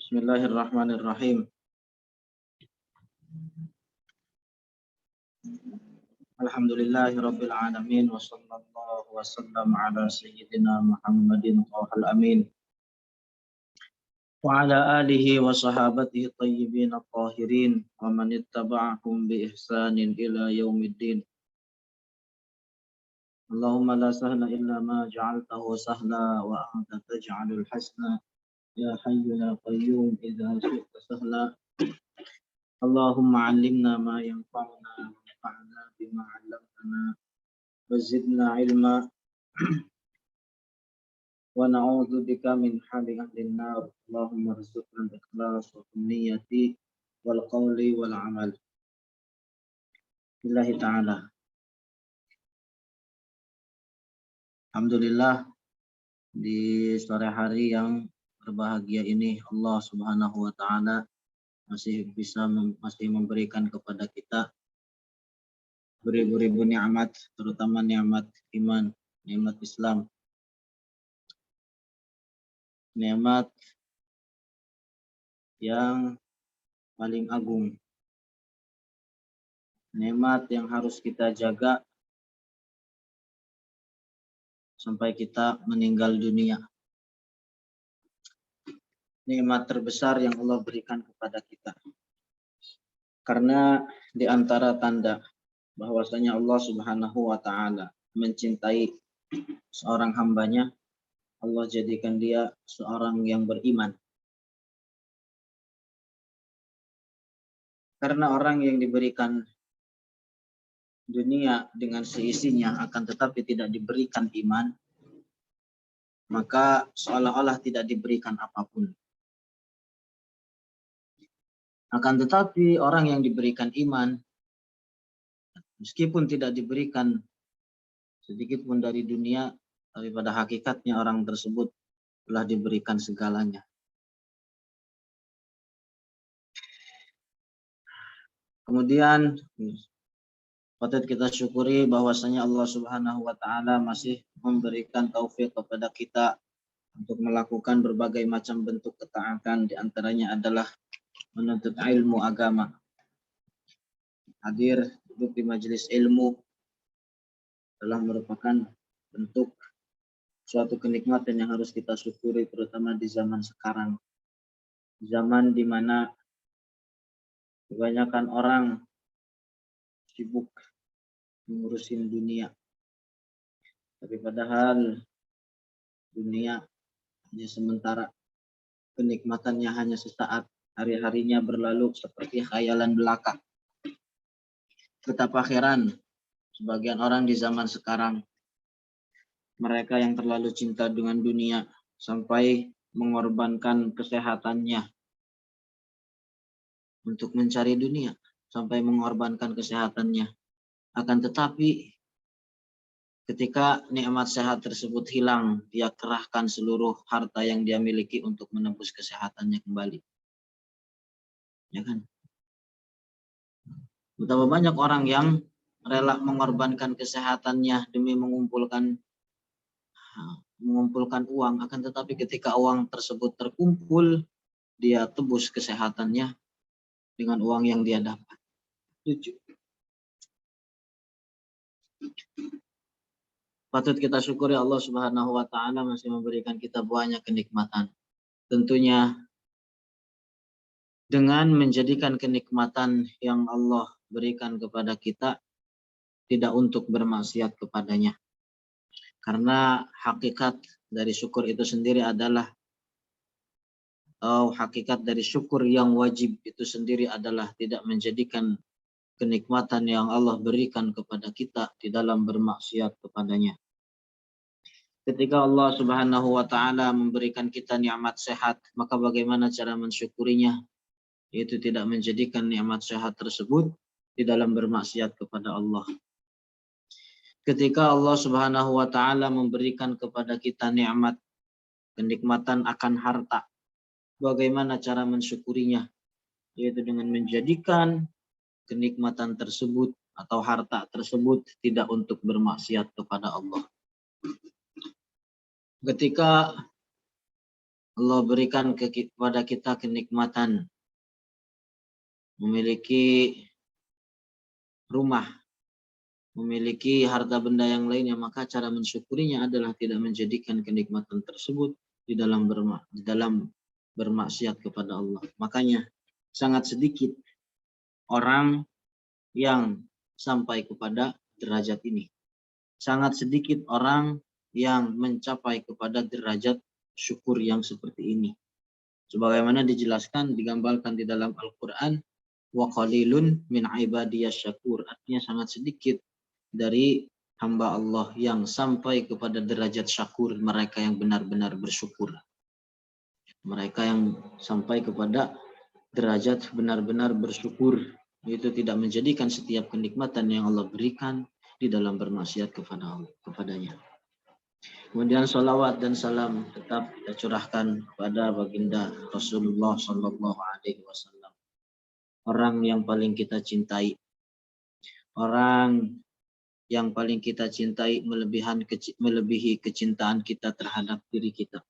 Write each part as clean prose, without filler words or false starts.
Bismillahirrahmanirrahim. Alhamdulillahirabbil alamin wa sallallahu wasallam ala sayyidina Muhammadin thawhal amin wa ala alihi wa sahabatihi thayyibin at-tahirin wa man ittaba'ahum bi ihsanin ila yaumiddin. Allahumma la sahla illa ma ja'altahu sahla wa anta taj'alul hasna ya hayyu ya qayyum idza syi'ta sahla. Allahumma 'allimna ma yanfa'una wanfa'na bima 'allamtana wazidna 'ilma wa na'udzu bika min hali ahlin nar. Allahumma rzuqna al-ikhlas wa niyyati wal qawli wal 'amal. Billahi ta'ala. Alhamdulillah, di sore hari yang berbahagia ini Allah Subhanahu wa taala masih memberikan kepada kita beribu-ribu nikmat, terutama nikmat iman, nikmat Islam. Nikmat yang paling agung. Nikmat yang harus kita jaga sampai kita meninggal dunia. Nikmat terbesar yang Allah berikan kepada kita. Karena di antara tanda bahwasanya Allah Subhanahu wa taala mencintai seorang hambanya, Allah jadikan dia seorang yang beriman. Karena orang yang diberikan dunia dengan seisinya akan tetapi tidak diberikan iman, maka seolah-olah tidak diberikan apapun. Akan tetapi orang yang diberikan iman, meskipun tidak diberikan sedikit pun dari dunia, tapi pada hakikatnya orang tersebut telah diberikan segalanya. Kemudian patut kita syukuri bahwasanya Allah Subhanahu wa taala masih memberikan taufik kepada kita untuk melakukan berbagai macam bentuk ketaatan, di antaranya adalah menuntut ilmu agama. Hadir duduk di majelis ilmu telah merupakan bentuk suatu kenikmatan yang harus kita syukuri, terutama di zaman sekarang. Zaman di mana kebanyakan orang sibuk mengurusin dunia. Tapi padahal dunia hanya sementara, kenikmatannya hanya sesaat, hari-harinya berlalu seperti khayalan belaka. Betapa heran sebagian orang di zaman sekarang, mereka yang terlalu cinta dengan dunia sampai mengorbankan kesehatannya untuk mencari dunia, sampai mengorbankan kesehatannya. Akan tetapi ketika nikmat sehat tersebut hilang, dia kerahkan seluruh harta yang dia miliki untuk menebus kesehatannya kembali. Ya kan? Betapa banyak orang yang rela mengorbankan kesehatannya demi mengumpulkan uang, akan tetapi ketika uang tersebut terkumpul, dia tebus kesehatannya dengan uang yang dia dapat. Lucu. Patut kita syukuri Allah Subhanahu wa taala masih memberikan kita banyak kenikmatan. Tentunya dengan menjadikan kenikmatan yang Allah berikan kepada kita tidak untuk bermaksiat kepadanya. Karena hakikat dari syukur itu sendiri adalah, hakikat dari syukur yang wajib itu sendiri adalah tidak menjadikan kenikmatan yang Allah berikan kepada kita di dalam bermaksiat kepadanya. Ketika Allah Subhanahu wa taala memberikan kita nikmat sehat, maka bagaimana cara mensyukurinya? Yaitu tidak menjadikan nikmat sehat tersebut di dalam bermaksiat kepada Allah. Ketika Allah Subhanahu wa taala memberikan kepada kita nikmat, kenikmatan akan harta, bagaimana cara mensyukurinya? Yaitu dengan menjadikan kenikmatan tersebut atau harta tersebut tidak untuk bermaksiat kepada Allah. Ketika Allah berikan kepada kita kenikmatan memiliki rumah, memiliki harta benda yang lainnya, maka cara mensyukurinya adalah tidak menjadikan kenikmatan tersebut di dalam bermaksiat kepada Allah. Makanya sangat sedikit orang yang sampai kepada derajat ini. Sangat sedikit orang yang mencapai kepada derajat syukur yang seperti ini. Sebagaimana dijelaskan, digambarkan di dalam Al-Quran, wa qalilun min ibadiyas syakur, artinya sangat sedikit dari hamba Allah yang sampai kepada derajat syakur, mereka yang benar-benar bersyukur. Mereka yang sampai kepada derajat benar-benar bersyukur, itu tidak menjadikan setiap kenikmatan yang Allah berikan di dalam bermaksiat kepadanya. Kemudian salawat dan salam tetap kita curahkan kepada baginda Rasulullah Sallallahu Alaihi Wasallam, orang yang paling kita cintai, orang yang paling kita cintai melebihi kecintaan kita terhadap diri kita.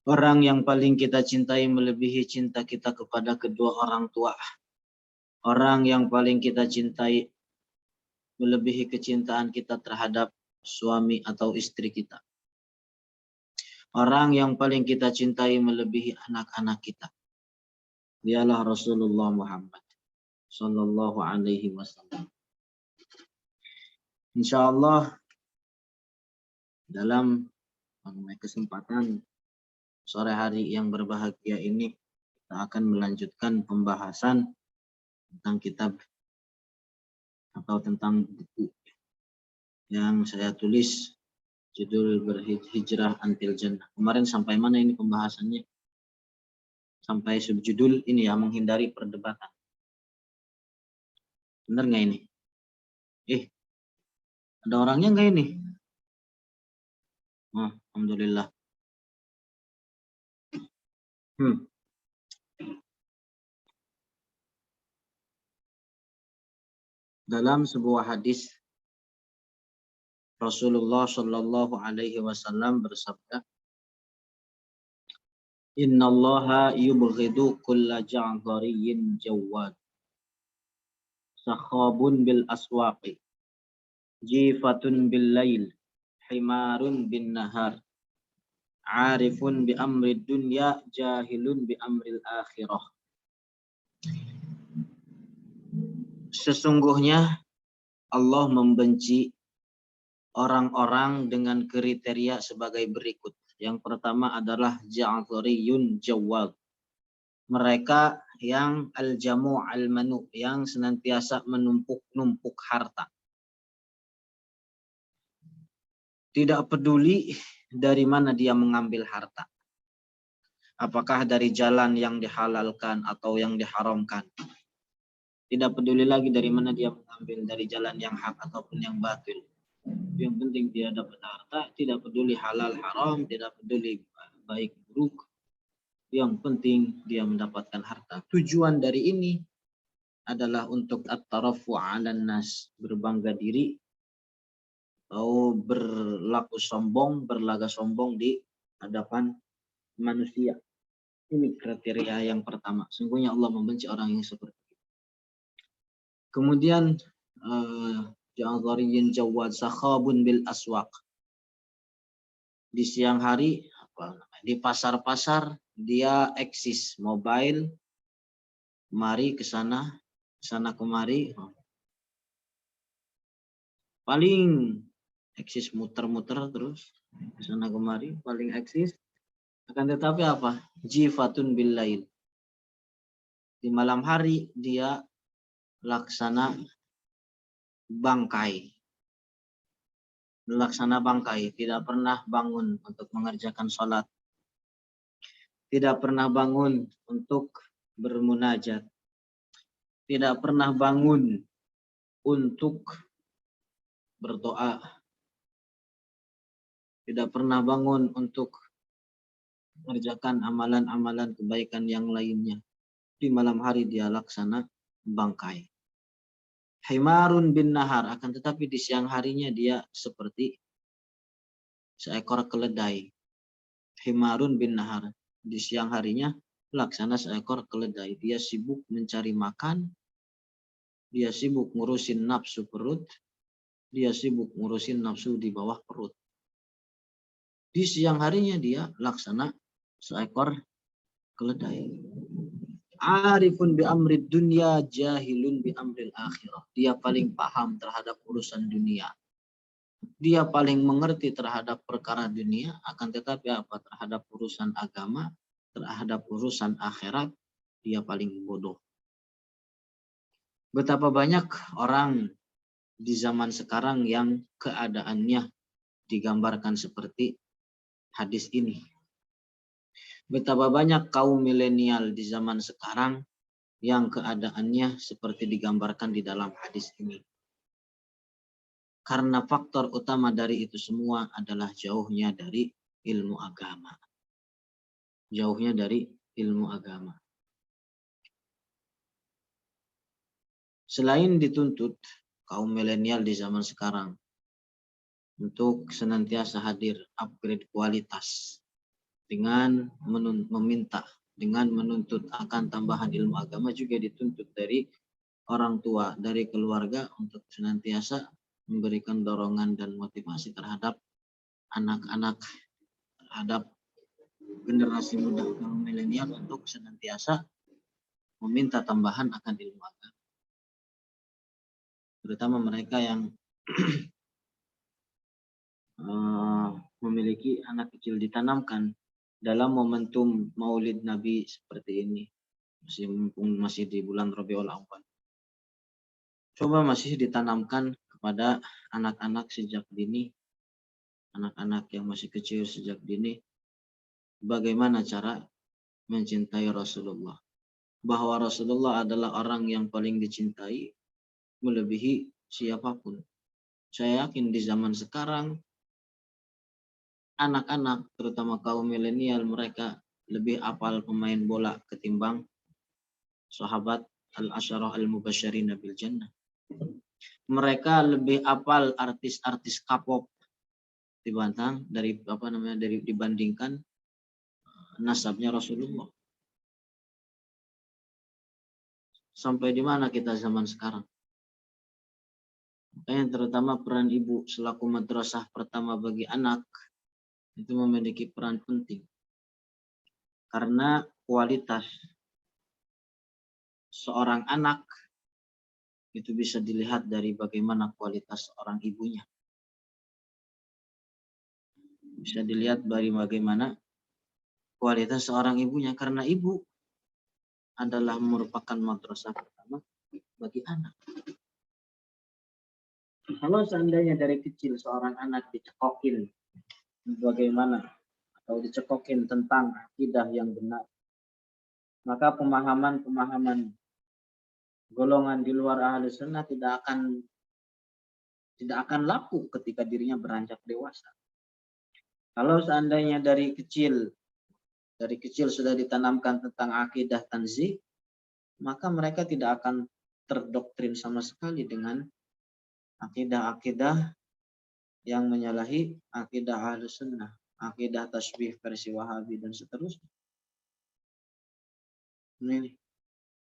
Orang yang paling kita cintai melebihi cinta kita kepada kedua orang tua. Orang yang paling kita cintai melebihi kecintaan kita terhadap suami atau istri kita. Orang yang paling kita cintai melebihi anak-anak kita. Dialah Rasulullah Muhammad Sallallahu Alaihi Wasallam. Insyaallah dalam kesempatan sore hari yang berbahagia ini kita akan melanjutkan pembahasan tentang kitab atau tentang buku yang saya tulis, judul Berhijrah Antil Jannah. Kemarin sampai mana ini pembahasannya? Sampai subjudul ini ya, menghindari perdebatan. Benar nggak ini? Ada orangnya nggak ini? Oh, alhamdulillah. Dalam sebuah hadis Rasulullah Shallallahu Alaihi Wasallam bersabda, Innallaha yubghidu kulla ja'dhariyyin jawad, sakhabun bil aswaqi, jifatun bil lail, himarun bin nahar, arifun bi amri dunya, jahilun bi amril akhirah. Sesungguhnya Allah membenci orang-orang dengan kriteria sebagai berikut. Yang pertama adalah ja'dhariyun jawad. Mereka yang al-jamu' al-manu, yang senantiasa menumpuk-numpuk harta. Tidak peduli dari mana dia mengambil harta. Apakah dari jalan yang dihalalkan atau yang diharamkan. Tidak peduli lagi dari mana dia mengambil, dari jalan yang hak ataupun yang batil. Yang penting dia dapat harta, tidak peduli halal haram, tidak peduli baik buruk. Yang penting dia mendapatkan harta. Tujuan dari ini adalah untuk at-tarafu 'alan nas, berbangga diri atau berlaga sombong di hadapan manusia. Ini kriteria yang pertama. Sungguhnya Allah membenci orang yang seperti itu. Kemudian ja'dhariyyin jawad, sakhabun bil aswaq. Di siang hari di pasar-pasar dia eksis, mobile, kemari ke sana kemari. Paling eksis muter-muter terus ke sana kemari, paling eksis. Akan tetapi apa? Jifatun bil lail. Di malam hari dia laksana bangkai, tidak pernah bangun untuk mengerjakan sholat, tidak pernah bangun untuk bermunajat, tidak pernah bangun untuk berdoa, tidak pernah bangun untuk mengerjakan amalan-amalan kebaikan yang lainnya. Di malam hari dia laksana bangkai. Himarun bin nahar, akan tetapi di siang harinya dia seperti seekor keledai. himarun bin nahar. Di siang harinya laksana seekor keledai. Dia sibuk mencari makan, dia sibuk ngurusin nafsu perut, dia sibuk ngurusin nafsu di bawah perut. Di siang harinya dia laksana seekor keledai. Arifun bi amrid dunya, jahilun bi amril akhirah. Dia paling paham terhadap urusan dunia. Dia paling mengerti terhadap perkara dunia, akan tetapi apa terhadap urusan agama, terhadap urusan akhirat, dia paling bodoh. Betapa banyak orang di zaman sekarang yang keadaannya digambarkan seperti hadis ini. Betapa banyak kaum milenial di zaman sekarang yang keadaannya seperti digambarkan di dalam hadis ini. Karena faktor utama dari itu semua adalah jauhnya dari ilmu agama. Jauhnya dari ilmu agama. Selain dituntut kaum milenial di zaman sekarang untuk senantiasa hadir upgrade kualitas dengan meminta, dengan menuntut akan tambahan ilmu agama, juga dituntut dari orang tua, dari keluarga untuk senantiasa memberikan dorongan dan motivasi terhadap anak-anak, terhadap generasi muda kaum milenial untuk senantiasa meminta tambahan akan ilmu agama. Terutama mereka yang memiliki anak kecil, ditanamkan dalam momentum Maulid Nabi seperti ini, masih di bulan Rabiul Awal. Coba masih ditanamkan kepada anak-anak sejak dini, anak-anak yang masih kecil sejak dini, bagaimana cara mencintai Rasulullah. Bahwa Rasulullah adalah orang yang paling dicintai melebihi siapapun. Saya yakin di zaman sekarang anak-anak, terutama kaum milenial, mereka lebih apal pemain bola ketimbang sahabat al-asyarah al-mubasysyirin bil jannah. Mereka lebih apal artis-artis K-pop dibandingkan nasabnya Rasulullah. Sampai di mana kita zaman sekarang? Makanya terutama peran ibu selaku madrasah pertama bagi anak itu memiliki peran penting. Karena kualitas seorang anak itu bisa dilihat dari bagaimana kualitas seorang ibunya. Bisa dilihat dari bagaimana kualitas seorang ibunya, karena ibu adalah merupakan madrasah pertama bagi anak. Kalau seandainya dari kecil seorang anak dicekokin bagaimana atau dicekokin tentang akidah yang benar, maka pemahaman-pemahaman golongan di luar ahli sunnah tidak akan laku ketika dirinya beranjak dewasa. Kalau seandainya dari kecil sudah ditanamkan tentang akidah tanzih, maka mereka tidak akan terdoktrin sama sekali dengan akidah-akidah yang menyalahi akidah ahli sunnah, akidah tasbih versi Wahabi dan seterusnya. Ini.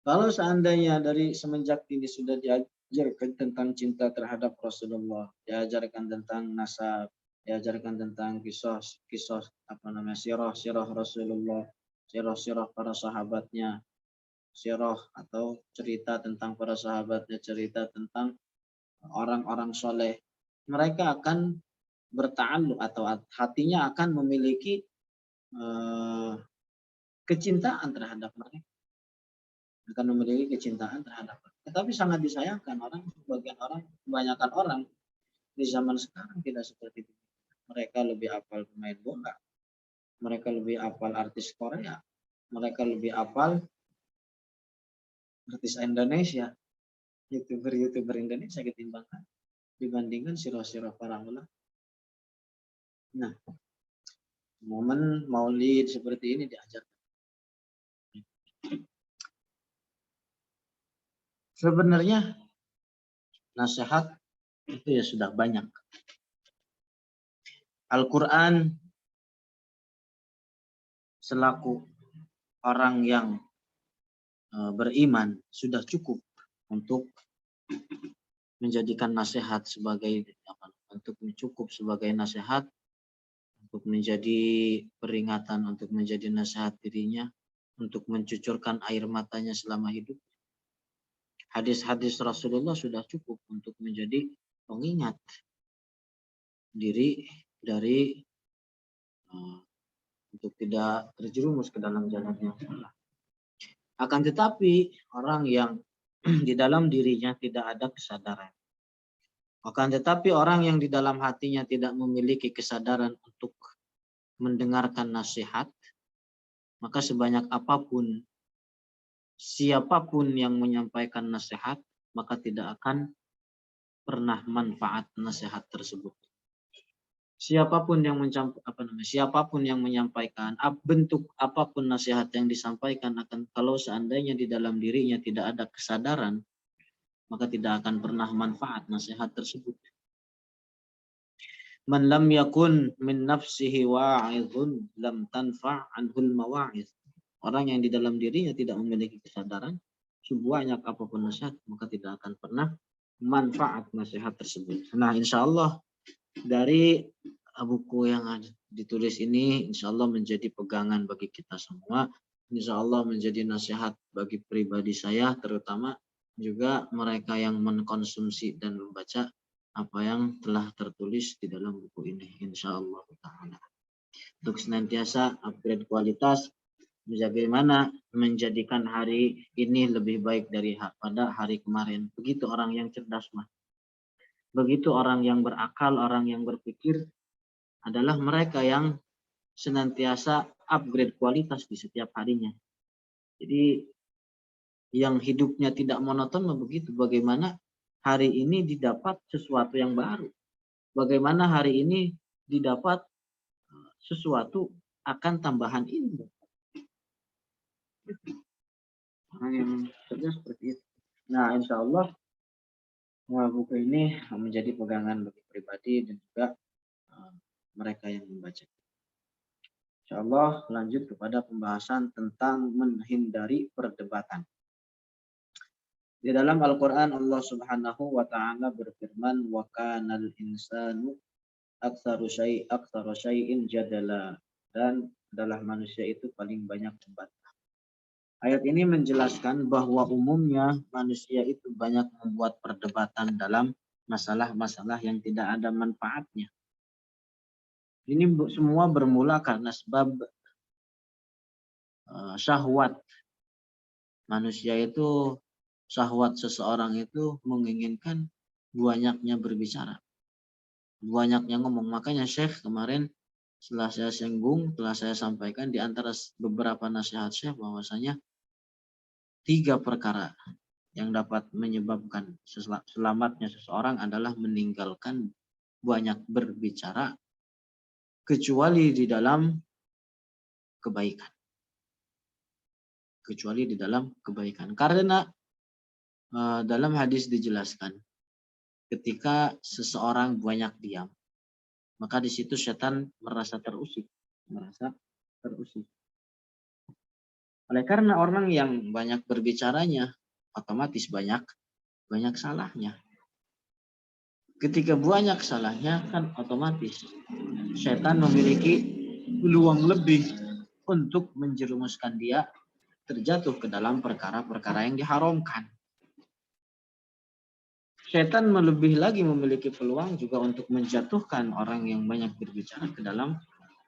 Kalau seandainya dari semenjak ini sudah diajarkan tentang cinta terhadap Rasulullah, diajarkan tentang nasab, diajarkan tentang kisah sirah Rasulullah, sirah para sahabatnya, sirah atau cerita tentang para sahabatnya, cerita tentang orang-orang soleh, mereka akan berta'alluq atau hatinya akan memiliki kecintaan terhadap mereka. Akan memiliki kecintaan terhadap mereka. Tetapi sangat disayangkan kebanyakan orang di zaman sekarang tidak seperti itu. Mereka lebih apal pemain bola, mereka lebih apal artis Korea, mereka lebih apal artis Indonesia, youtuber Indonesia dibandingkan sirah-sirah para ulama. Nah, momen Maulid seperti ini diajarkan. Sebenarnya nasihat itu ya sudah banyak. Al-Quran selaku orang yang beriman sudah cukup untuk menjadikan nasihat sebagai untuk cukup sebagai nasihat, untuk menjadi peringatan, untuk menjadi nasihat dirinya, untuk mencucurkan air matanya selama hidup. Hadis-hadis Rasulullah sudah cukup untuk menjadi pengingat diri dari untuk tidak terjerumus ke dalam jalan yang salah. Akan tetapi orang yang di dalam dirinya tidak ada kesadaran, akan tetapi orang yang di dalam hatinya tidak memiliki kesadaran untuk mendengarkan nasihat, maka sebanyak apapun siapapun yang menyampaikan nasihat, maka tidak akan pernah manfaat nasihat tersebut. Siapapun yang menyampaikan bentuk apapun nasihat yang disampaikan, akan kalau seandainya di dalam dirinya tidak ada kesadaran, maka tidak akan pernah manfaat nasihat tersebut. Man lam yakun min nafsihi wa'idhun lam tanfa' anhul mawa'idh. Orang yang di dalam dirinya tidak memiliki kesadaran, sebanyak apapun nasihat, maka tidak akan pernah manfaat nasihat tersebut. Nah, insya Allah dari buku yang ditulis ini, insya Allah menjadi pegangan bagi kita semua. Insya Allah menjadi nasihat bagi pribadi saya, terutama juga mereka yang mengkonsumsi dan membaca apa yang telah tertulis di dalam buku ini. Insya Allah ta'ala. Untuk senantiasa upgrade kualitas, bagaimana menjadikan hari ini lebih baik daripada hari kemarin. Begitu orang yang cerdas, mah. Begitu orang yang berakal, orang yang berpikir, adalah mereka yang senantiasa upgrade kualitas di setiap harinya. Jadi yang hidupnya tidak monoton begitu. Bagaimana hari ini didapat sesuatu yang baru. Bagaimana hari ini didapat sesuatu akan tambahan ilmu. Orang yang cerdas seperti itu. Nah, insya Allah buku ini menjadi pegangan bagi pribadi dan juga mereka yang membaca. Insya Allah lanjut kepada pembahasan tentang menghindari perdebatan. Di dalam Al-Quran Allah Subhanahu wa Ta'ala berfirman, wa kanal insanu aktsaru syai'in jadala, dan adalah manusia itu paling banyak membantah. Ayat ini menjelaskan bahwa umumnya manusia itu banyak membuat perdebatan dalam masalah-masalah yang tidak ada manfaatnya. Ini semua bermula karena sebab syahwat. Manusia itu, syahwat seseorang itu menginginkan banyaknya berbicara, banyaknya ngomong. Makanya Syekh kemarin setelah saya singgung, telah saya sampaikan di antara beberapa nasihat Syekh bahwasanya 3 perkara yang dapat menyebabkan selamatnya seseorang adalah meninggalkan banyak berbicara, kecuali di dalam kebaikan. Kecuali di dalam kebaikan. Karena dalam hadis dijelaskan, ketika seseorang banyak diam, maka di situ setan merasa terusik. Oleh karena orang yang banyak berbicaranya, otomatis banyak salahnya. Ketika banyak salahnya, kan otomatis setan memiliki peluang lebih untuk menjerumuskan dia terjatuh ke dalam perkara-perkara yang diharamkan. Setan lebih lagi memiliki peluang juga untuk menjatuhkan orang yang banyak berbicara ke dalam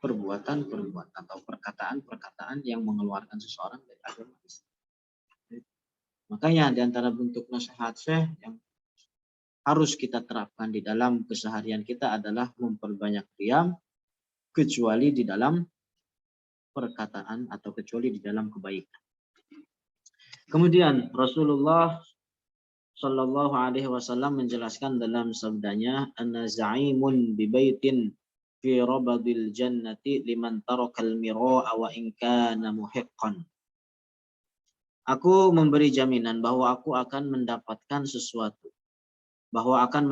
perbuatan-perbuatan atau perkataan-perkataan yang mengeluarkan seseorang dari agama Islam. Makanya di antara bentuk nasihat Syekh yang harus kita terapkan di dalam keseharian kita adalah memperbanyak diam, kecuali di dalam perkataan atau kecuali di dalam kebaikan. Kemudian Rasulullah Shallallahu Alaihi Wasallam menjelaskan dalam sabdanya, "Ana za'imun bi baitin fi rabadil jannati liman tarakal mira'a wa in kana muhiqqan." Aku memberi jaminan bahwa aku akan mendapatkan sesuatu, akan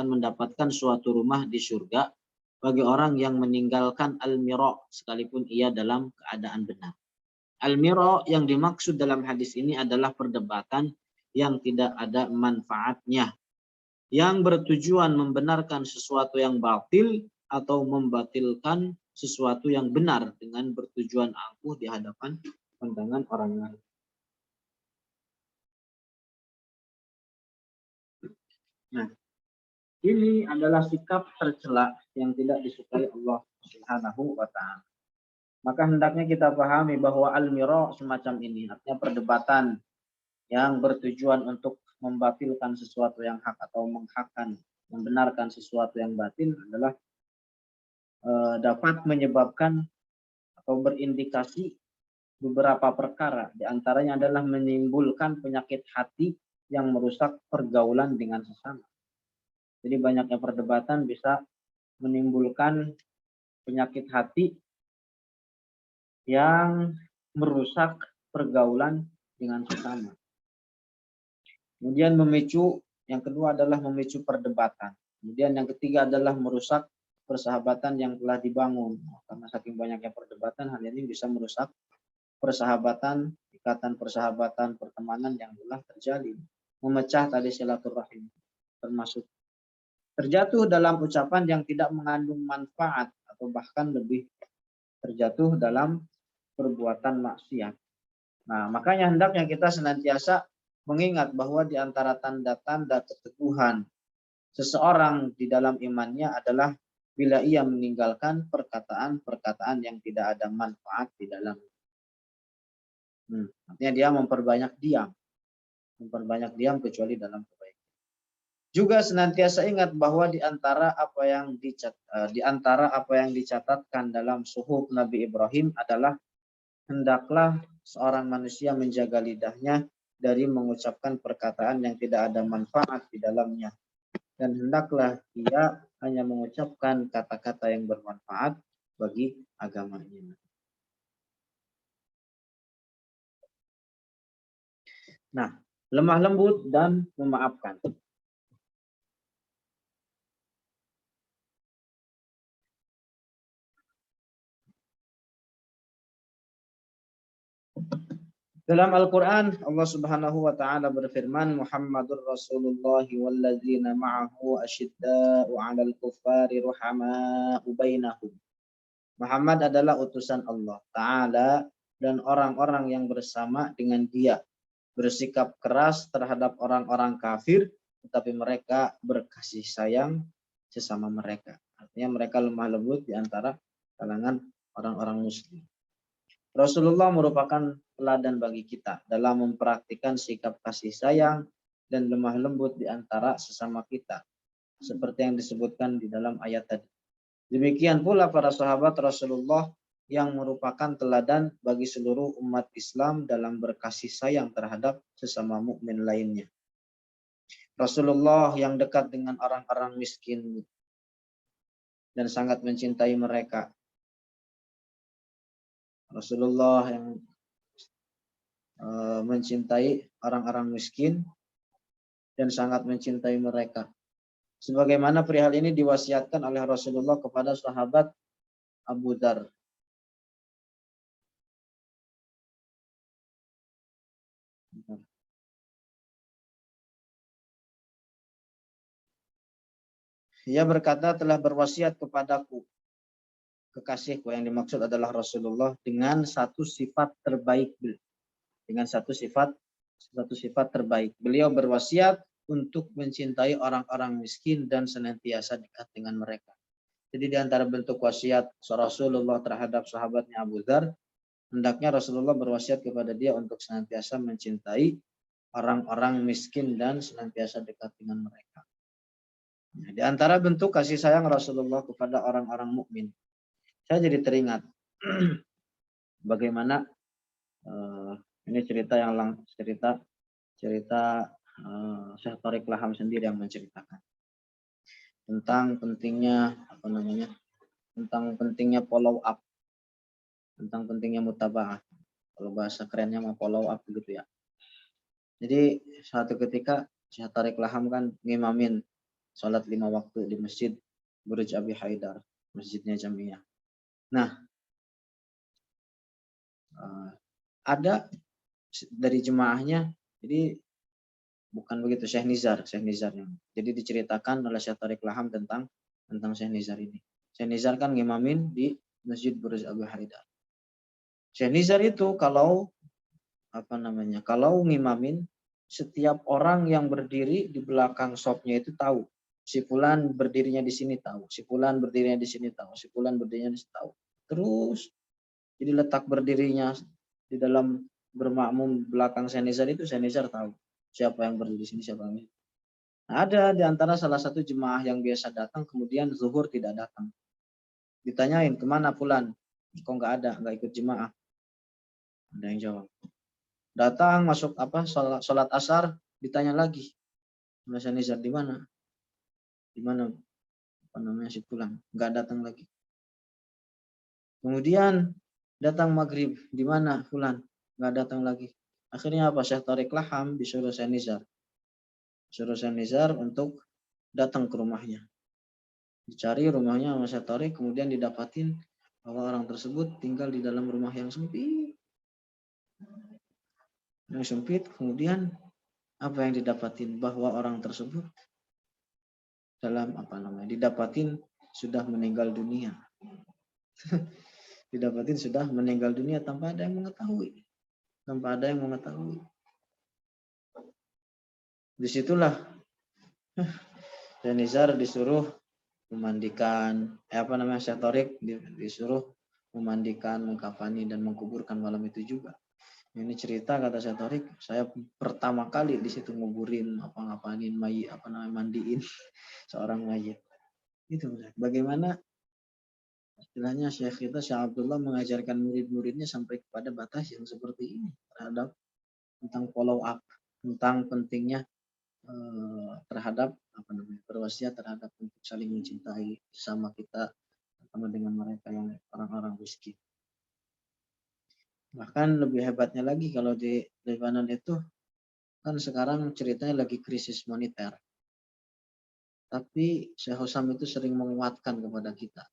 mendapatkan suatu rumah di surga bagi orang yang meninggalkan al-mira sekalipun ia dalam keadaan benar. Al-mira yang dimaksud dalam hadis ini adalah perdebatan yang tidak ada manfaatnya, yang bertujuan membenarkan sesuatu yang batil atau membatilkan sesuatu yang benar dengan bertujuan angkuh di hadapan pandangan orang lain. Nah, ini adalah sikap tercela yang tidak disukai Allah Subhanahu wa taala. Maka hendaknya kita pahami bahwa al-mira semacam ini, artinya perdebatan yang bertujuan untuk membatilkan sesuatu yang hak atau menghakkan, membenarkan sesuatu yang batil adalah dapat menyebabkan atau berindikasi beberapa perkara. Di antaranya adalah menimbulkan penyakit hati yang merusak pergaulan dengan sesama. Jadi banyaknya perdebatan bisa menimbulkan penyakit hati yang merusak pergaulan dengan sesama. Kemudian memicu, yang kedua adalah memicu perdebatan. Kemudian yang ketiga adalah merusak persahabatan yang telah dibangun. Karena saking banyaknya perdebatan, hal ini bisa merusak persahabatan, ikatan persahabatan, pertemanan yang telah terjalin. Memecah tali silaturahim, termasuk terjatuh dalam ucapan yang tidak mengandung manfaat atau bahkan lebih terjatuh dalam perbuatan maksiat. Nah, makanya hendaknya kita senantiasa mengingat bahwa di antara tanda-tanda keteguhan seseorang di dalam imannya adalah bila ia meninggalkan perkataan-perkataan yang tidak ada manfaat di dalam. Artinya dia memperbanyak diam kecuali dalam kebaikan. Juga senantiasa ingat bahwa di antara apa yang dicatatkan dalam suhuf Nabi Ibrahim adalah hendaklah seorang manusia menjaga lidahnya dari mengucapkan perkataan yang tidak ada manfaat di dalamnya. Dan hendaklah ia hanya mengucapkan kata-kata yang bermanfaat bagi agamanya. Nah, lemah lembut dan memaafkan. Dalam Al-Quran, Allah Subhanahu wa Ta'ala berfirman, Muhammadur Rasulullah walladzina ma'ahu asyidda'u 'alal kuffari ruhama'u bainahum. Muhammad adalah utusan Allah Ta'ala dan orang-orang yang bersama dengan dia bersikap keras terhadap orang-orang kafir, tetapi mereka berkasih sayang sesama mereka. Artinya mereka lemah lembut di antara kalangan orang-orang muslim. Rasulullah merupakan teladan bagi kita dalam mempraktikkan sikap kasih sayang dan lemah lembut di antara sesama kita, seperti yang disebutkan di dalam ayat tadi. Demikian pula para sahabat Rasulullah yang merupakan teladan bagi seluruh umat Islam dalam berkasih sayang terhadap sesama mukmin lainnya. Rasulullah yang dekat dengan orang-orang miskin dan sangat mencintai mereka. Rasulullah yang mencintai orang-orang miskin dan sangat mencintai mereka. Sebagaimana perihal ini diwasiatkan oleh Rasulullah kepada sahabat Abu Dzar. Ia berkata, telah berwasiat kepadaku kekasihku, yang dimaksud adalah Rasulullah, dengan satu sifat terbaik. Dengan satu sifat terbaik. Beliau berwasiat untuk mencintai orang-orang miskin dan senantiasa dekat dengan mereka. Jadi di antara bentuk wasiat Rasulullah terhadap sahabatnya Abu Dzar, hendaknya Rasulullah berwasiat kepada dia untuk senantiasa mencintai orang-orang miskin dan senantiasa dekat dengan mereka. Nah, di antara bentuk kasih sayang Rasulullah kepada orang-orang mukmin, saya jadi teringat bagaimana ini cerita Syekh Tariq Laham sendiri yang menceritakan tentang pentingnya tentang pentingnya follow up, tentang pentingnya mutaba'ah. Kalau bahasa kerennya mah follow up gitu ya. Jadi suatu ketika Syekh Tariq Laham kan ngimamin sholat 5 waktu di masjid Burj Abi Haidar. masjidnya Jamiah. Nah, ada dari jemaahnya, jadi bukan begitu Syekh Nizar yang. Jadi diceritakan oleh Syekh Tariq Laham tentang Syekh Nizar ini. Syekh Nizar kan ngimamin di Masjid Burj Abu Haridar. Syekh Nizar itu kalau kalau ngimamin, setiap orang yang berdiri di belakang shopnya itu tahu. Si fulan berdirinya di sini tahu, si fulan berdirinya di sini tahu, si fulan berdirinya di sini tahu. Terus jadi letak berdirinya di dalam bermakmum belakang Syekh Nizar itu Syekh Nizar tahu siapa yang berdiri di sini, siapa yang. Nah, ada di antara salah satu jemaah yang biasa datang kemudian zuhur tidak datang. Ditanyain kemana fulan? Kok nggak ada, nggak ikut jemaah? Ada yang jawab. Datang masuk sholat asar, ditanya lagi, Mas Nizar di mana? Di mana si fulan? Nggak datang lagi. Kemudian datang maghrib, di mana fulan? Nggak datang lagi. Akhirnya apa? Syekh Tariq Laham disuruh Syekh Nizar. Suruh Syekh Nizar untuk datang ke rumahnya. Dicari rumahnya sama Syekh Tariq, kemudian didapatin bahwa orang tersebut tinggal di dalam rumah yang sempit. Kemudian apa yang didapatin? Bahwa orang tersebut didapatin sudah meninggal dunia. Didapatin sudah meninggal dunia tanpa ada yang mengetahui. Disitulah Nizar disuruh memandikan, Syekh Tariq disuruh memandikan, mengkafani dan mengkuburkan malam itu juga. Ini cerita kata Syekh Tariq, saya pertama kali di situ nguburin, ngapain mayit, mandiin seorang mayit. Itu bagaimana istilahnya Syekh Abdullah mengajarkan murid-muridnya sampai kepada batas yang seperti ini terhadap tentang follow up, tentang pentingnya terhadap berwasiat terhadap untuk saling mencintai sama kita sama dengan mereka yang orang-orang miskin. Bahkan lebih hebatnya lagi kalau di Lebanon itu kan sekarang ceritanya lagi krisis moneter. Tapi Syekh Husam itu sering menguatkan kepada kita.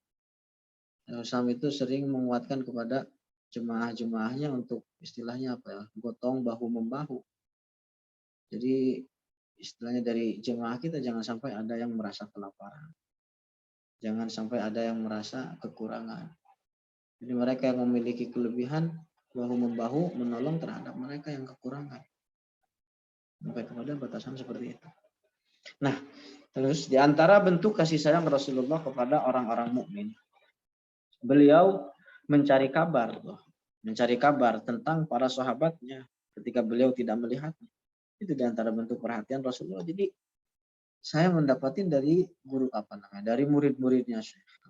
Syekh Husam itu sering menguatkan kepada jemaah-jemaahnya untuk istilahnya gotong bahu membahu. Jadi istilahnya dari jemaah kita jangan sampai ada yang merasa kelaparan. Jangan sampai ada yang merasa kekurangan. Jadi mereka yang memiliki kelebihan bahu-membahu menolong terhadap mereka yang kekurangan. Sampai kepada batasan seperti itu. Nah, terus di antara bentuk kasih sayang Rasulullah kepada orang-orang mukmin, beliau mencari kabar tentang para sahabatnya ketika beliau tidak melihatnya. Itu di antara bentuk perhatian Rasulullah. Jadi saya mendapatin dari dari murid-muridnya,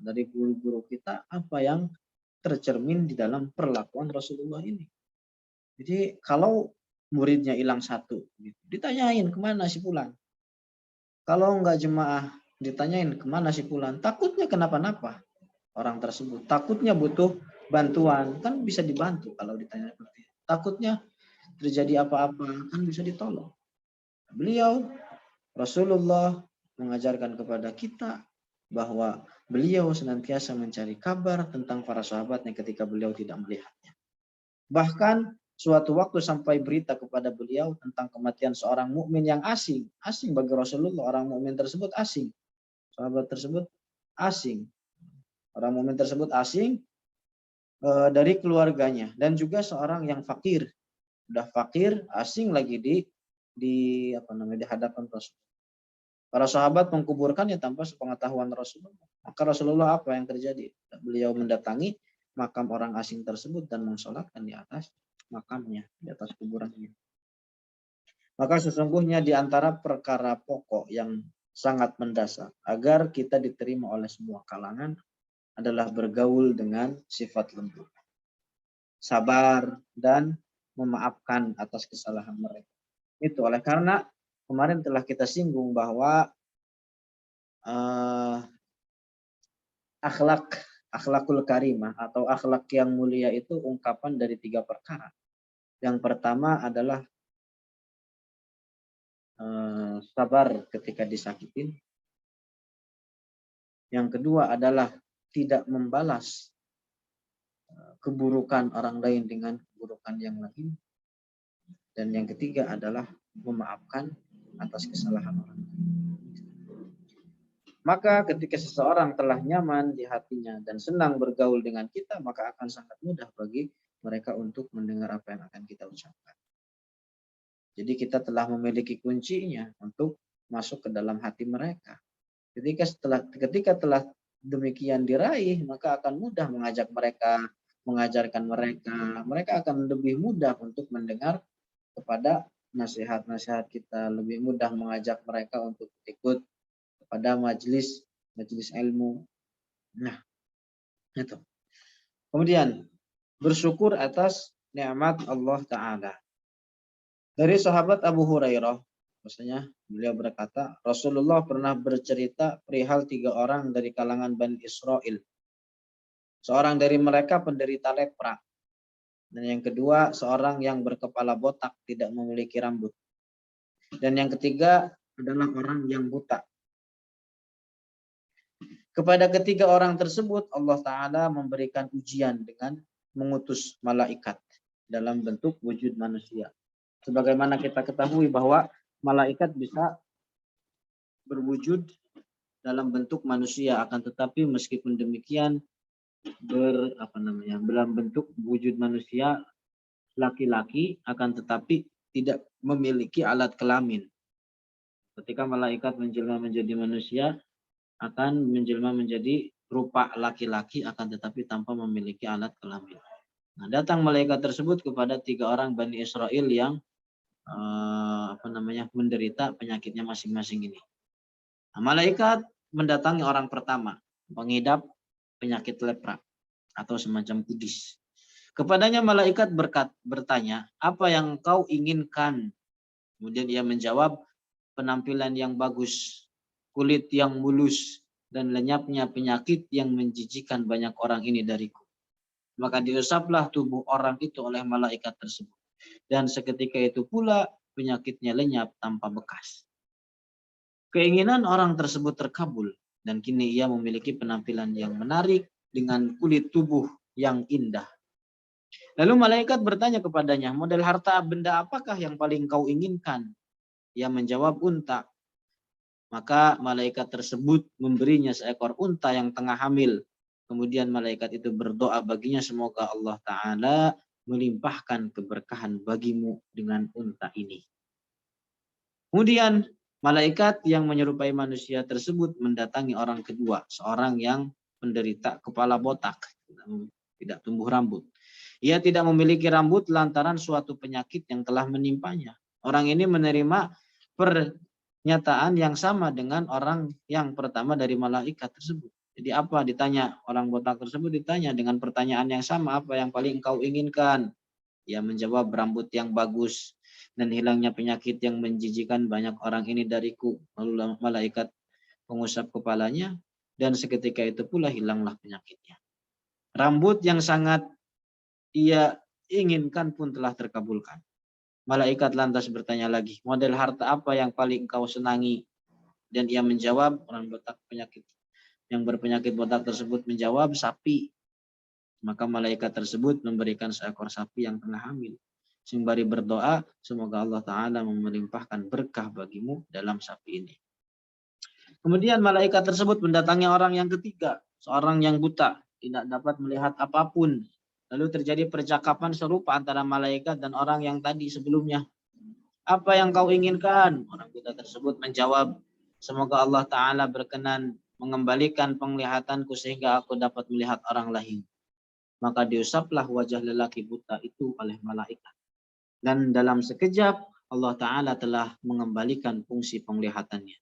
dari guru-guru kita apa yang tercermin di dalam perlakuan Rasulullah ini. Jadi kalau muridnya hilang satu, ditanyain kemana si fulan. Kalau enggak jemaah, ditanyain kemana si fulan. Takutnya kenapa-napa orang tersebut. Takutnya butuh bantuan, kan bisa dibantu kalau ditanya seperti itu. Takutnya terjadi apa-apa, kan bisa ditolong. Beliau Rasulullah mengajarkan kepada kita bahwa beliau senantiasa mencari kabar tentang para sahabatnya ketika beliau tidak melihatnya. Bahkan suatu waktu sampai berita kepada beliau tentang kematian seorang mukmin yang asing bagi Rasulullah. Orang mukmin tersebut asing, sahabat tersebut asing, orang mukmin tersebut asing dari keluarganya dan juga seorang yang fakir, udah fakir, asing lagi di hadapan Rasul. Para sahabat mengkuburkannya tanpa sepengetahuan Rasulullah. Maka Rasulullah apa yang terjadi? Beliau mendatangi makam orang asing tersebut dan mensolatkan di atas makamnya, di atas kuburannya. Maka sesungguhnya di antara perkara pokok yang sangat mendasar agar kita diterima oleh semua kalangan adalah bergaul dengan sifat lembut, sabar, dan memaafkan atas kesalahan mereka. Itu oleh karena kemarin telah kita singgung bahwa akhlakul karimah atau akhlak yang mulia itu ungkapan dari 3 perkara. Yang pertama adalah sabar ketika disakitin. Yang kedua adalah tidak membalas keburukan orang lain dengan keburukan yang lain. Dan yang ketiga adalah memaafkan atas kesalahan orang lain. Maka ketika seseorang telah nyaman di hatinya dan senang bergaul dengan kita, maka akan sangat mudah bagi mereka untuk mendengar apa yang akan kita ucapkan. Jadi kita telah memiliki kuncinya untuk masuk ke dalam hati mereka. Ketika telah demikian diraih, maka akan mudah mengajak mereka, mengajarkan mereka. Mereka akan lebih mudah untuk mendengar kepada nasihat-nasihat kita, lebih mudah mengajak mereka untuk ikut pada majelis ilmu. Nah, itu. Kemudian bersyukur atas nikmat Allah Ta'ala. Dari sahabat Abu Hurairah, maksudnya beliau berkata, Rasulullah pernah bercerita perihal 3 orang dari kalangan Bani Israel. Seorang dari mereka penderita lepra. Dan yang kedua, seorang yang berkepala botak, tidak memiliki rambut. Dan yang ketiga adalah orang yang buta. Kepada ketiga orang tersebut Allah Ta'ala memberikan ujian dengan mengutus malaikat dalam bentuk wujud manusia. Sebagaimana kita ketahui bahwa malaikat bisa berwujud dalam bentuk manusia, akan tetapi meskipun demikian dalam bentuk wujud manusia laki-laki, akan tetapi tidak memiliki alat kelamin. Ketika malaikat menjelma menjadi manusia, akan menjelma menjadi rupa laki-laki, akan tetapi tanpa memiliki alat kelamin. Nah, datang malaikat tersebut kepada 3 orang Bani Israel yang menderita penyakitnya masing-masing ini. Nah, malaikat mendatangi orang pertama, pengidap penyakit lepra atau semacam kudis. Kepadanya malaikat bertanya, apa yang kau inginkan? Kemudian ia menjawab, penampilan yang bagus, kulit yang mulus, dan lenyapnya penyakit yang menjijikan banyak orang ini dariku. Maka diusaplah tubuh orang itu oleh malaikat tersebut. Dan seketika itu pula penyakitnya lenyap tanpa bekas. Keinginan orang tersebut terkabul, dan kini ia memiliki penampilan yang menarik dengan kulit tubuh yang indah. Lalu malaikat bertanya kepadanya, model harta benda apakah yang paling kau inginkan? Ia menjawab, unta. Maka malaikat tersebut memberinya seekor unta yang tengah hamil. Kemudian malaikat itu berdoa baginya, semoga Allah Ta'ala melimpahkan keberkahan bagimu dengan unta ini. Kemudian malaikat yang menyerupai manusia tersebut mendatangi orang kedua, seorang yang menderita kepala botak, tidak tumbuh rambut. Ia tidak memiliki rambut lantaran suatu penyakit yang telah menimpanya. Orang ini menerima pernyataan yang sama dengan orang yang pertama dari malaikat tersebut. Jadi apa ditanya? Orang botak tersebut ditanya dengan pertanyaan yang sama, apa yang paling engkau inginkan? Ia menjawab, rambut yang bagus dan hilangnya penyakit yang menjijikan banyak orang ini dariku. Lalu malaikat mengusap kepalanya dan seketika itu pula hilanglah penyakitnya. Rambut yang sangat ia inginkan pun telah terkabulkan. Malaikat lantas bertanya lagi, model harta apa yang paling engkau senangi? Dan ia menjawab, orang botak penyakit yang berpenyakit botak tersebut menjawab, sapi. Maka malaikat tersebut memberikan seekor sapi yang tengah hamil. Sembari berdoa, semoga Allah Ta'ala melimpahkan berkah bagimu dalam sapi ini. Kemudian malaikat tersebut mendatangi orang yang ketiga, seorang yang buta, tidak dapat melihat apapun. Lalu terjadi percakapan serupa antara malaikat dan orang yang tadi sebelumnya. Apa yang kau inginkan? Orang buta tersebut menjawab, semoga Allah Ta'ala berkenan mengembalikan penglihatanku sehingga aku dapat melihat orang lain. Maka diusaplah wajah lelaki buta itu oleh malaikat. Dan dalam sekejap Allah Ta'ala telah mengembalikan fungsi penglihatannya.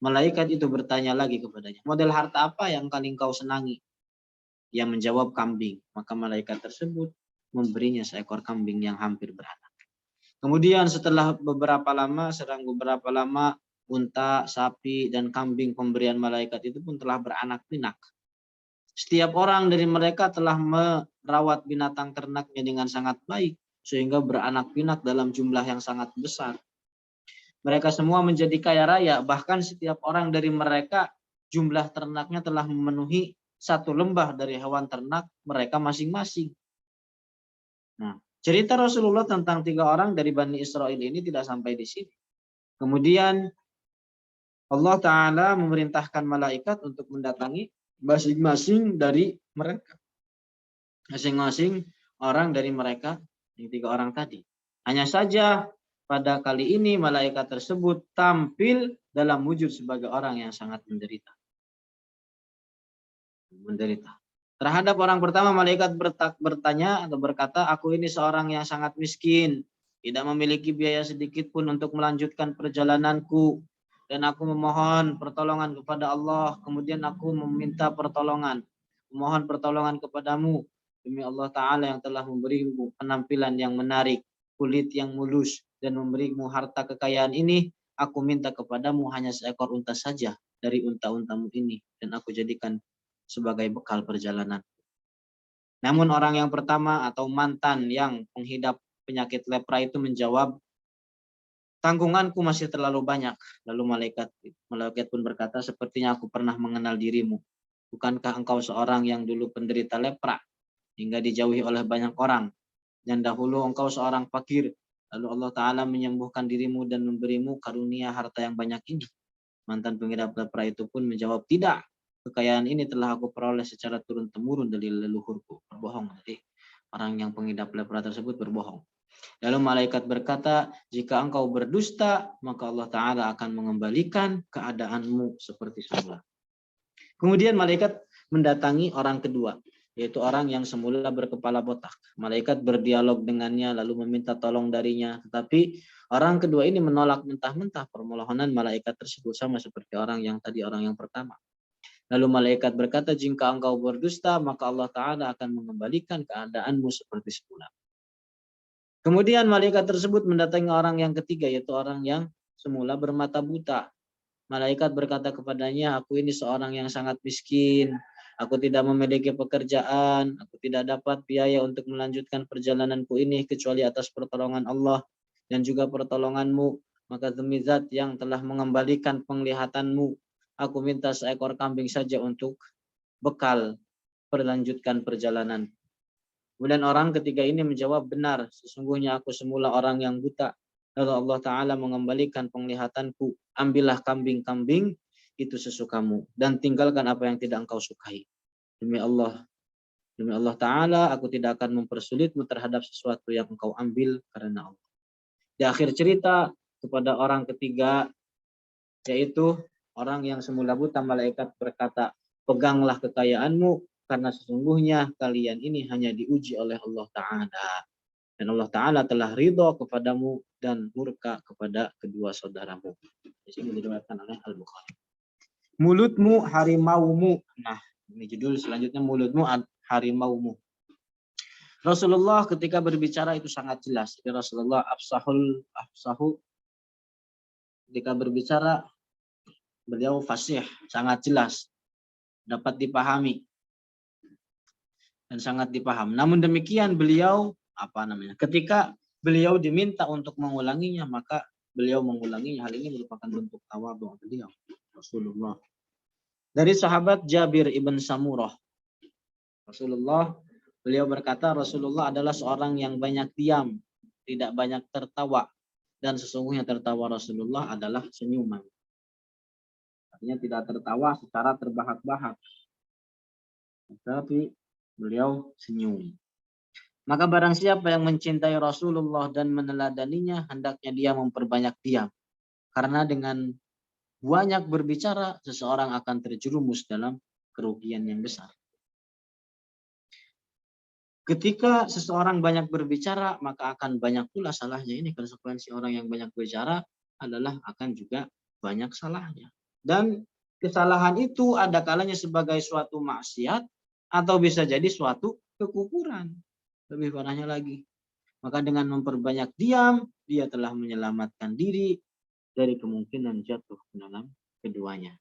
Malaikat itu bertanya lagi kepadanya, model harta apa yang paling kau senangi? Ia menjawab, kambing. Maka malaikat tersebut memberinya seekor kambing yang hampir beranak. Kemudian setelah beberapa lama, unta, sapi, dan kambing pemberian malaikat itu pun telah beranak pinak. Setiap orang dari mereka telah merawat binatang ternaknya dengan sangat baik, sehingga beranak pinak dalam jumlah yang sangat besar. Mereka semua menjadi kaya raya, bahkan setiap orang dari mereka jumlah ternaknya telah memenuhi satu lembah dari hewan ternak mereka masing-masing. Nah, cerita Rasulullah tentang 3 orang dari Bani Israel ini tidak sampai di sini. Kemudian Allah Ta'ala memerintahkan malaikat untuk mendatangi masing-masing dari mereka. Masing-masing orang dari mereka, yang 3 orang tadi. Hanya saja pada kali ini malaikat tersebut tampil dalam wujud sebagai orang yang sangat menderita. Terhadap orang pertama malaikat bertanya atau berkata, aku ini seorang yang sangat miskin, tidak memiliki biaya sedikit pun untuk melanjutkan perjalananku, dan aku memohon pertolongan kepada Allah. Kemudian aku meminta memohon pertolongan kepadamu demi Allah Ta'ala yang telah memberimu penampilan yang menarik, kulit yang mulus, dan memberimu harta kekayaan ini. Aku minta kepadamu hanya seekor unta saja dari unta-untamu ini, dan aku jadikan sebagai bekal perjalanan. Namun orang yang pertama atau mantan yang penghidap penyakit lepra itu menjawab, tanggunganku masih terlalu banyak. Lalu malaikat pun berkata, sepertinya aku pernah mengenal dirimu. Bukankah engkau seorang yang dulu penderita lepra hingga dijauhi oleh banyak orang, dan dahulu engkau seorang fakir, lalu Allah Ta'ala menyembuhkan dirimu dan memberimu karunia harta yang banyak ini? Mantan pengidap lepra itu pun menjawab, tidak. Kekayaan ini telah aku peroleh secara turun-temurun dari leluhurku. Berbohong. Jadi orang yang pengidap lepra tersebut berbohong. Lalu malaikat berkata, jika engkau berdusta, maka Allah Ta'ala akan mengembalikan keadaanmu seperti semula. Kemudian malaikat mendatangi orang kedua, yaitu orang yang semula berkepala botak. Malaikat berdialog dengannya lalu meminta tolong darinya. Tetapi orang kedua ini menolak mentah-mentah permohonan malaikat tersebut, sama seperti orang yang pertama. Lalu malaikat berkata, jika engkau berdusta, maka Allah Ta'ala akan mengembalikan keadaanmu seperti semula. Kemudian malaikat tersebut mendatangi orang yang ketiga, yaitu orang yang semula bermata buta. Malaikat berkata kepadanya, aku ini seorang yang sangat miskin. Aku tidak memiliki pekerjaan. Aku tidak dapat biaya untuk melanjutkan perjalananku ini kecuali atas pertolongan Allah dan juga pertolonganmu. Maka demi zat yang telah mengembalikan penglihatanmu, aku minta seekor kambing saja untuk bekal melanjutkan perjalanan. Kemudian orang ketiga ini menjawab, benar, sesungguhnya aku semula orang yang buta. Lalu Allah Ta'ala mengembalikan penglihatanku. Ambillah kambing-kambing itu sesukamu dan tinggalkan apa yang tidak engkau sukai. Demi Allah Ta'ala, aku tidak akan mempersulitmu terhadap sesuatu yang engkau ambil karena Allah. Di akhir cerita kepada orang ketiga, yaitu orang yang semula buta, malaikat berkata, peganglah kekayaanmu karena sesungguhnya kalian ini hanya diuji oleh Allah Ta'ala. Dan Allah Ta'ala telah ridho kepadamu dan murka kepada kedua saudaramu. Di sini diriwayatkan oleh Al-Bukhari. Mulutmu harimaumu. Nah, ini judul selanjutnya, mulutmu harimaumu. Rasulullah ketika berbicara itu sangat jelas. Jadi Rasulullah afsahu ketika berbicara, beliau fasih, sangat jelas, dapat dipahami dan sangat dipaham. Namun demikian beliau ketika beliau diminta untuk mengulanginya, maka beliau mengulanginya. Hal ini merupakan bentuk tawadhu beliau, Rasulullah. Dari sahabat Jabir ibn Samurah, beliau berkata, Rasulullah adalah seorang yang banyak diam, tidak banyak tertawa, dan sesungguhnya tertawa Rasulullah adalah senyuman. Artinya tidak tertawa secara terbahak-bahak, tapi beliau senyum. Maka barang siapa yang mencintai Rasulullah dan meneladaninya, hendaknya dia memperbanyak diam. Karena dengan banyak berbicara, seseorang akan terjerumus dalam kerugian yang besar. Ketika seseorang banyak berbicara, maka akan banyak pula salahnya. Ini konsekuensi orang yang banyak berbicara adalah akan juga banyak salahnya. Dan kesalahan itu ada kalanya sebagai suatu maksiat atau bisa jadi suatu kekufuran. Lebih parahnya lagi. Maka dengan memperbanyak diam, dia telah menyelamatkan diri dari kemungkinan jatuh ke dalam keduanya.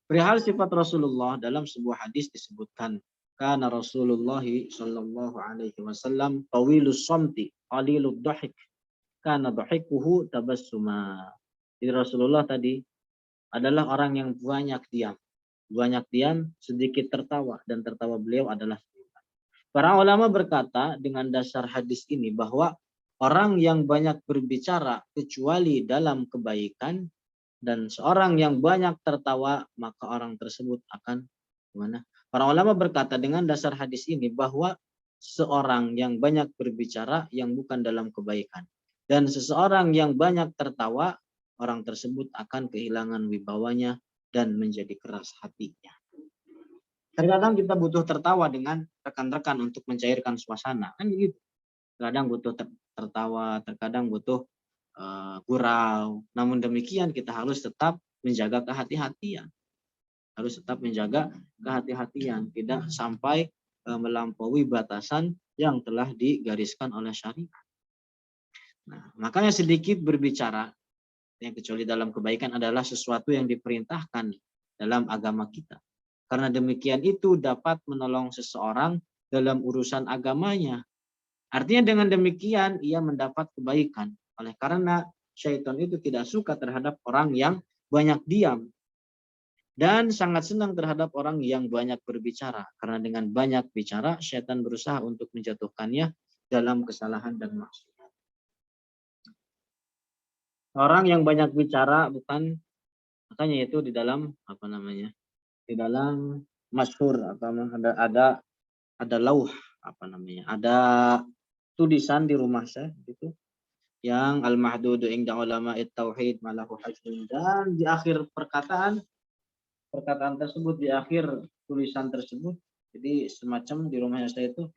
Perihal sifat Rasulullah, dalam sebuah hadis disebutkan, kana Rasulullah sallallahu alaihi wasallam tawilus samti qalilud dhahik kana dhahikuhu tabassuma. Jadi Rasulullah tadi adalah orang yang banyak diam. banyak diam, sedikit tertawa, dan tertawa beliau adalah seimbang. Para ulama berkata dengan dasar hadis ini bahwa orang yang banyak berbicara kecuali dalam kebaikan dan seorang yang banyak tertawa maka orang tersebut akan gimana? Para ulama berkata dengan dasar hadis ini bahwa seorang yang banyak berbicara yang bukan dalam kebaikan dan seseorang yang banyak tertawa orang tersebut akan kehilangan wibawanya dan menjadi keras hatinya. Terkadang kita butuh tertawa dengan rekan-rekan untuk mencairkan suasana, kan begitu. Terkadang butuh tertawa, terkadang butuh gurau. Namun demikian kita harus tetap menjaga kehati-hatian. Harus tetap menjaga kehati-hatian, tidak sampai melampaui batasan yang telah digariskan oleh syariat. Nah, makanya sedikit berbicara yang kecuali dalam kebaikan adalah sesuatu yang diperintahkan dalam agama kita. Karena demikian itu dapat menolong seseorang dalam urusan agamanya. Artinya dengan demikian ia mendapat kebaikan. Oleh karena syaitan itu tidak suka terhadap orang yang banyak diam. Dan sangat senang terhadap orang yang banyak berbicara. Karena dengan banyak bicara, syaitan berusaha untuk menjatuhkannya dalam kesalahan dan maksiat. Orang yang banyak bicara bukan, makanya itu di dalam apa namanya, di dalam masyhur atau ada lauh apa namanya, ada tulisan di rumah saya gitu yang al-mahdudu inda ulama tauhid malahu hajjun, dan di akhir perkataan tersebut, di akhir tulisan tersebut, jadi semacam di rumahnya saya itu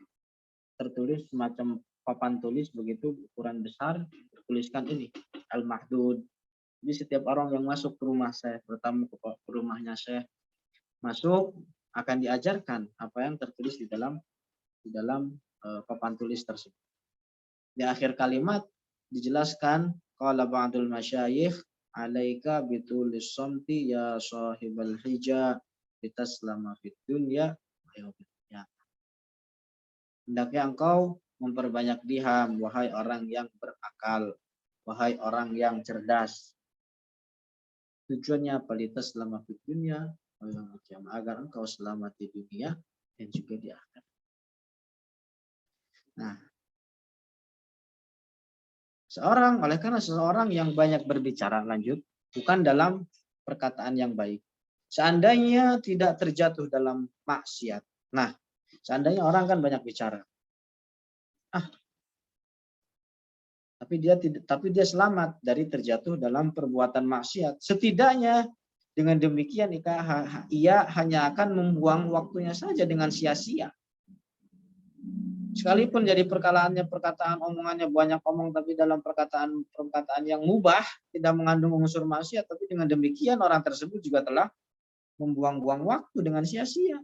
tertulis semacam papan tulis begitu ukuran besar, tertuliskan ini al-mahdud. Jadi setiap orang yang masuk ke rumah saya, pertama ke rumahnya saya masuk, akan diajarkan apa yang tertulis di dalam papan tulis tersebut. Di akhir kalimat dijelaskan qala ba'dul masyayikh alaika bitulis somti ya sahibal hija litaslama fid dunya wa yaumil qiyamah. Hendaknya engkau memperbanyak diam wahai orang yang berakal, wahai orang yang cerdas. Tujuannya palitas selama di dunia agar engkau selamat di dunia dan juga di akhirat. Nah, oleh karena seseorang yang banyak berbicara, lanjut, bukan dalam perkataan yang baik. Seandainya tidak terjatuh dalam maksiat. Nah, seandainya orang kan banyak bicara. Tapi dia selamat dari terjatuh dalam perbuatan maksiat. Setidaknya dengan demikian ia hanya akan membuang waktunya saja dengan sia-sia. Sekalipun jadi perkataan omongannya banyak omong, tapi dalam perkataan yang mubah, tidak mengandung unsur maksiat, tapi dengan demikian orang tersebut juga telah membuang-buang waktu dengan sia-sia.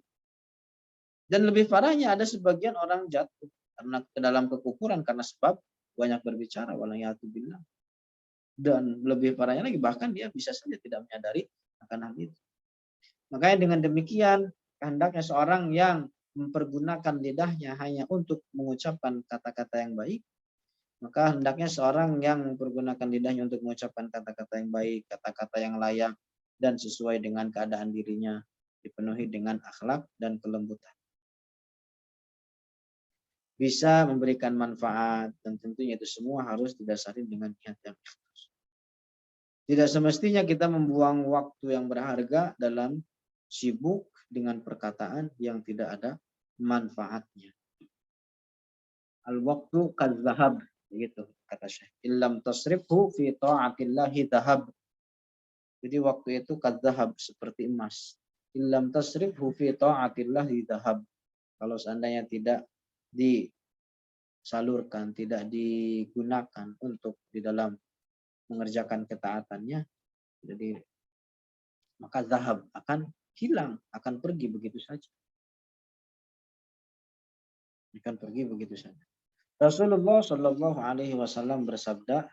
Dan lebih parahnya ada sebagian orang jatuh karena ke dalam kekufuran karena sebab banyak berbicara, walayatubillah. Dan lebih parahnya lagi bahkan dia bisa saja tidak menyadari akan hal itu. Makanya dengan demikian hendaknya seorang yang mempergunakan lidahnya hanya untuk mengucapkan kata-kata yang baik, maka hendaknya seorang yang mempergunakan lidahnya untuk mengucapkan kata-kata yang baik, kata-kata yang layak dan sesuai dengan keadaan dirinya, dipenuhi dengan akhlak dan kelembutan. Bisa memberikan manfaat, dan tentunya itu semua harus didasari dengan niat yang ikhlas. Tidak semestinya kita membuang waktu yang berharga dalam sibuk dengan perkataan yang tidak ada manfaatnya. Al-waqtu kadzahab, begitu kata Syekh. Illam tasrifhu fi ta'atillahi dhahab. Jadi waktu itu kadzahab, seperti emas. Illam tasrifhu fi ta'atillahi dhahab. Kalau seandainya tidak disalurkan, tidak digunakan untuk di dalam mengerjakan ketaatannya, jadi maka zahab akan hilang, akan pergi begitu saja. Akan pergi begitu saja. Rasulullah Shallallahu Alaihi Wasallam bersabda,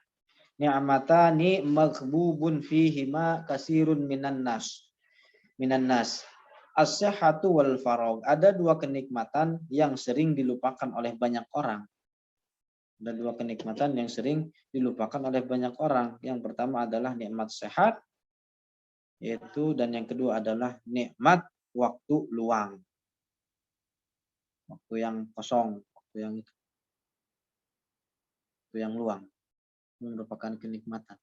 ni'matani maghbubun fihima kasirun minan nas. As-sihhatu wal faragh. Ada dua kenikmatan yang sering dilupakan oleh banyak orang. Ada dua kenikmatan yang sering dilupakan oleh banyak orang. Yang pertama adalah nikmat sehat. Dan yang kedua adalah nikmat waktu luang. Waktu yang kosong, waktu yang luang. Merupakan kenikmatan.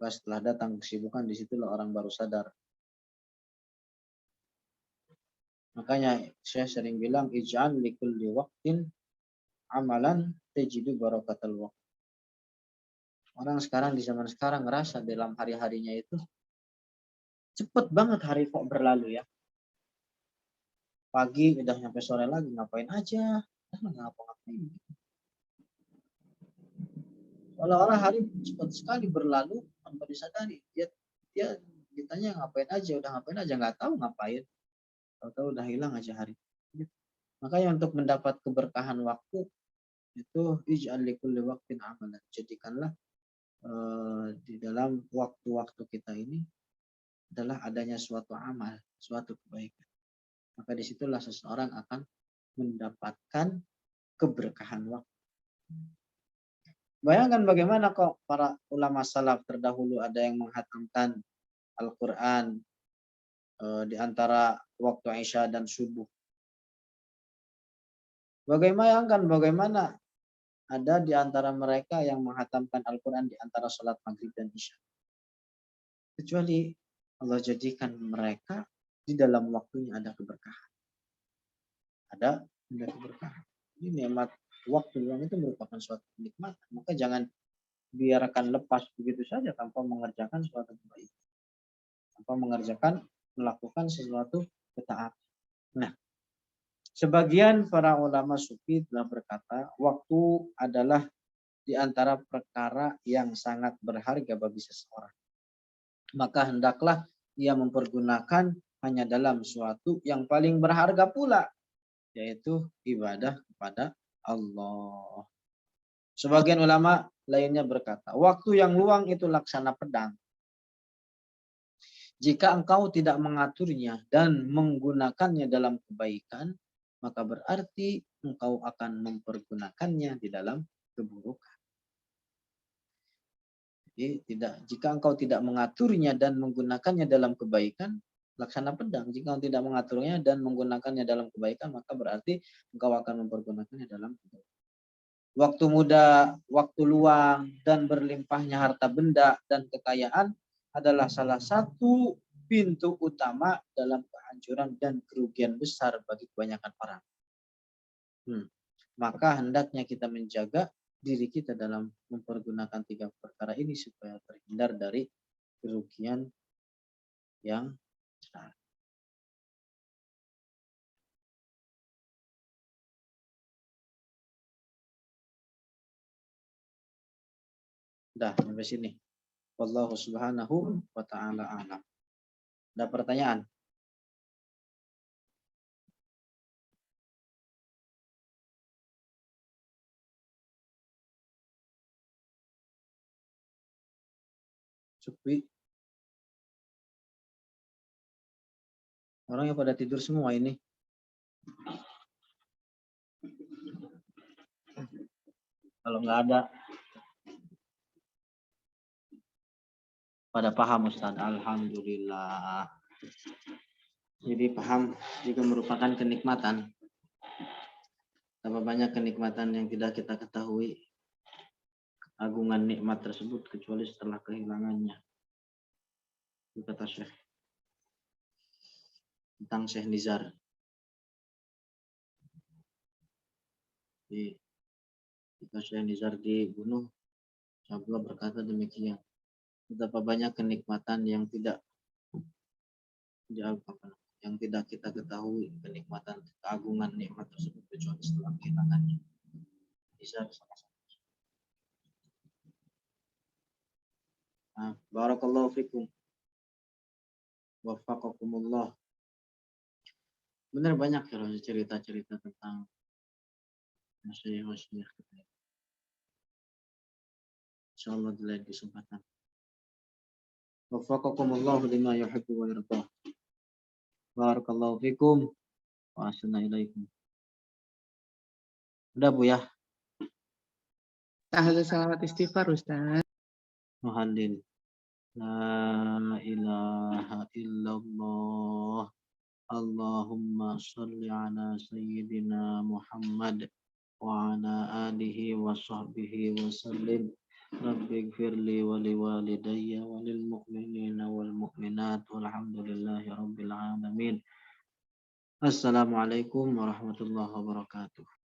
Setelah datang kesibukan, disitulah orang baru sadar. Makanya saya sering bilang, ij'al likulli waqtin amalan tajidu barakatal waqt. Orang sekarang di zaman sekarang ngerasa dalam hari-harinya itu cepet banget hari kok berlalu ya. Pagi udah nyampe sore lagi, ngapain aja? Ngapa-ngapain. Seolah-olah hari cepat sekali berlalu tanpa disadari. Dia ditanya ngapain aja, udah ngapain aja, nggak tahu ngapain. Tahu-tahu udah hilang aja hari. Makanya untuk mendapat keberkahan waktu itu ij'al likulli waqtin amalan. Jadikanlah di dalam waktu-waktu kita ini adalah adanya suatu amal, suatu kebaikan. Maka disitulah seseorang akan mendapatkan keberkahan waktu. Bayangkan bagaimana kok para ulama salaf terdahulu ada yang menghatamkan Al-Quran di antara waktu Isya dan subuh. Bagaimana ada di antara mereka yang menghatamkan Al-Quran di antara salat maghrib dan Isya. Kecuali Allah jadikan mereka di dalam waktunya ada keberkahan. Ada keberkahan. Ini nikmat waktu luang itu merupakan suatu kenikmatan. Maka jangan biarkan lepas begitu saja tanpa mengerjakan suatu kebaikan. Tanpa melakukan sesuatu ketaatan. Nah, sebagian para ulama sufi telah berkata, waktu adalah di antara perkara yang sangat berharga bagi seseorang. Maka hendaklah ia mempergunakan hanya dalam suatu yang paling berharga pula, yaitu ibadah kepada Allah. Sebagian ulama lainnya berkata, waktu yang luang itu laksana pedang. Jika engkau tidak mengaturnya dan menggunakannya dalam kebaikan, maka berarti engkau akan mempergunakannya di dalam keburukan. Jadi jika engkau tidak mengaturnya dan menggunakannya dalam kebaikan, laksana pedang. Jika engkau tidak mengaturnya dan menggunakannya dalam kebaikan, maka berarti engkau akan mempergunakannya dalam kebaikan. Waktu muda, waktu luang, dan berlimpahnya harta benda dan kekayaan adalah salah satu pintu utama dalam kehancuran dan kerugian besar bagi kebanyakan orang. Maka hendaknya kita menjaga diri kita dalam mempergunakan 3 perkara ini supaya terhindar dari kerugian yang besar. Dah sampai sini. Wallahu subhanahu wa ta'ala a'lam. Ada pertanyaan? Sepi. Orangnya pada tidur semua ini. Kalau nggak ada, pada paham Ustaz. Alhamdulillah. Jadi paham juga merupakan kenikmatan. Tambah banyak kenikmatan yang tidak kita ketahui. Agungan nikmat tersebut kecuali setelah kehilangannya. Itu kata Syekh. Tentang Syekh Nizar. Ketika Syekh Nizar dibunuh, Syabullah berkata demikian. Betapa banyak kenikmatan yang tidak kita ketahui, kenikmatan, keagungan nikmat tersebut kecuali setelah kehilangannya. Nizar sama-sama. Barakallahu fikum. Waffaqakumullah. Benar banyak cerita-cerita tentang masyayikh kita. Insyaallah di lain kesempatan. Waffaqakumullah lima yuhibbu wa yarda. Barakallahu fikum wa ahsana ilaikum. Udah Bu ya? Tahlu salawat istighfar Ustaz. Muhallil. La ilaha illallah. Allahumma salli ala sayyidina Muhammad wa ala alihi wa sahbihi wa sallim. Rabbi gfirli wa liwalidayya wa lil mu'minina wal mu'minat walhamdulillahi rabbil alamin. Assalamualaikum warahmatullahi wabarakatuh.